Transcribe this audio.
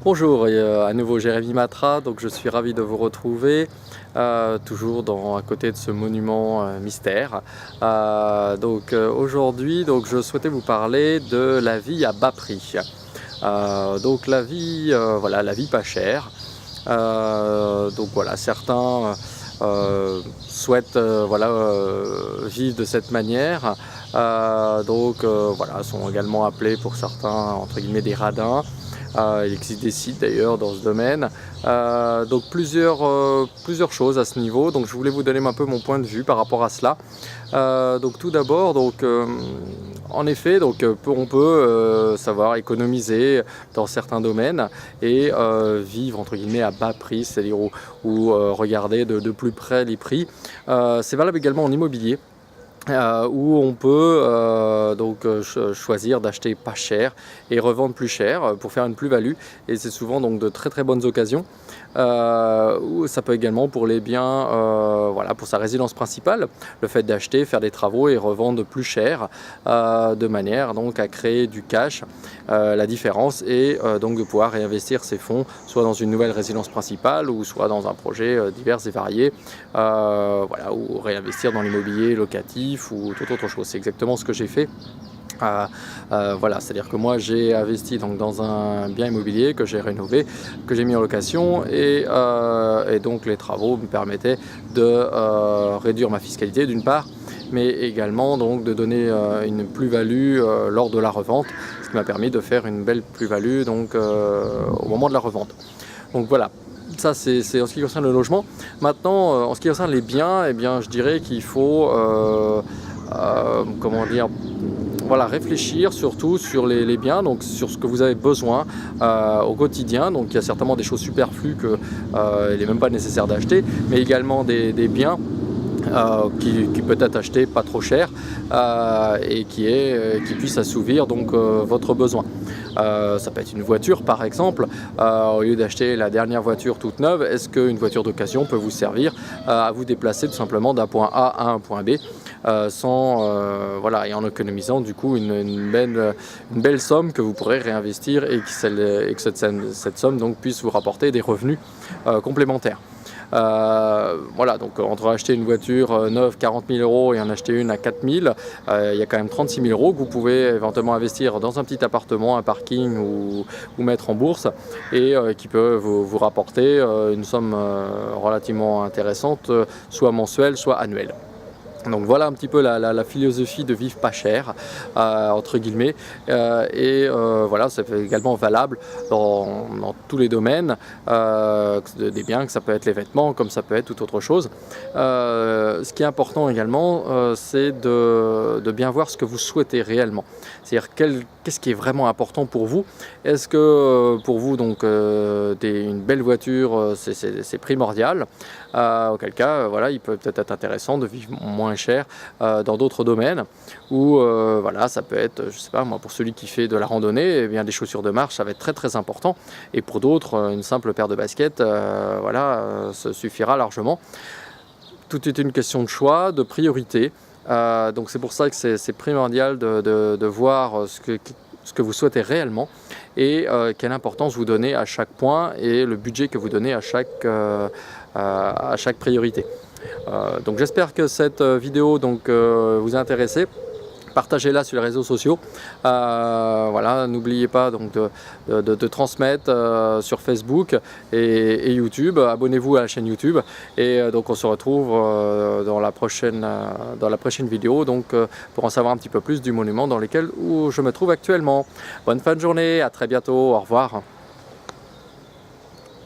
Bonjour, à nouveau Jérémy Matra, donc je suis ravi de vous retrouver, toujours à côté de ce monument mystère. Aujourd'hui, je souhaitais vous parler de la vie à bas prix. Donc la vie, voilà, la vie pas chère. Donc voilà, certains souhaitent vivre de cette manière. Voilà, sont également appelés pour certains entre guillemets des radins. Il existe des sites d'ailleurs dans ce domaine. Donc plusieurs choses à ce niveau. Donc je voulais vous donner un peu mon point de vue par rapport à cela. Donc tout d'abord, en effet, on peut savoir économiser dans certains domaines et vivre entre guillemets à bas prix, c'est-à-dire où regarder de plus près les prix. C'est valable également en immobilier. Où on peut choisir d'acheter pas cher et revendre plus cher pour faire une plus-value, et c'est souvent donc de très bonnes occasions. Ou ça peut également pour les biens, voilà, pour sa résidence principale, le fait d'acheter, faire des travaux et revendre plus cher, de manière donc à créer du cash. La différence est donc de pouvoir réinvestir ses fonds soit dans une nouvelle résidence principale ou soit dans un projet divers et varié, voilà, ou réinvestir dans l'immobilier locatif ou toute autre chose. C'est exactement ce que j'ai fait. Voilà, c'est-à-dire que moi j'ai investi donc dans un bien immobilier que j'ai rénové, que j'ai mis en location, et donc les travaux me permettaient de réduire ma fiscalité d'une part, mais également donc de donner une plus-value lors de la revente, ce qui m'a permis de faire une belle plus-value donc au moment de la revente. Donc voilà. Ça c'est en ce qui concerne le logement. Maintenant, en ce qui concerne les biens, eh bien je dirais qu'il faut comment dire, voilà, réfléchir surtout sur les biens, donc sur ce que vous avez besoin au quotidien. Donc il y a certainement des choses superflues qu'il n'est même pas nécessaire d'acheter, mais également des biens qui peut être acheté pas trop cher et qui puisse assouvir donc votre besoin. Ça peut être une voiture par exemple. Au lieu d'acheter la dernière voiture toute neuve, est-ce qu'une voiture d'occasion peut vous servir à vous déplacer tout simplement d'un point A à un point B voilà, et en économisant du coup une belle somme que vous pourrez réinvestir, et que cette somme donc puisse vous rapporter des revenus complémentaires. Voilà, donc entre acheter une voiture neuve 40 000 € et en acheter une à 4 000, il y a quand même 36 000 € que vous pouvez éventuellement investir dans un petit appartement, un parking ou mettre en bourse, et qui peut vous rapporter une somme relativement intéressante, soit mensuelle, soit annuelle. Donc voilà un petit peu la philosophie de vivre pas cher, entre guillemets, voilà, c'est également valable dans tous les domaines des biens, que ça peut être les vêtements comme ça peut être toute autre chose. Ce qui est important également, c'est de bien voir ce que vous souhaitez réellement, c'est-à-dire qu'est-ce qui est vraiment important pour vous. Est-ce que pour vous donc une belle voiture c'est primordial, auquel cas voilà, il peut peut-être être intéressant de vivre moins cher dans d'autres domaines, ou voilà, ça peut être, je sais pas moi, pour celui qui fait de la randonnée, eh bien des chaussures de marche ça va être très important, et pour d'autres une simple paire de baskets voilà, ça suffira largement. Tout est une question de choix, de priorité, donc c'est pour ça que c'est primordial de voir ce que vous souhaitez réellement, et quelle importance vous donnez à chaque point, et le budget que vous donnez à chaque priorité. Donc j'espère que cette vidéo vous a intéressé. Partagez-la sur les réseaux sociaux. Voilà, n'oubliez pas donc de transmettre sur Facebook et YouTube. Abonnez-vous à la chaîne YouTube, et donc on se retrouve dans la prochaine vidéo pour en savoir un petit peu plus du monument où je me trouve actuellement. Bonne fin de journée, à très bientôt, au revoir.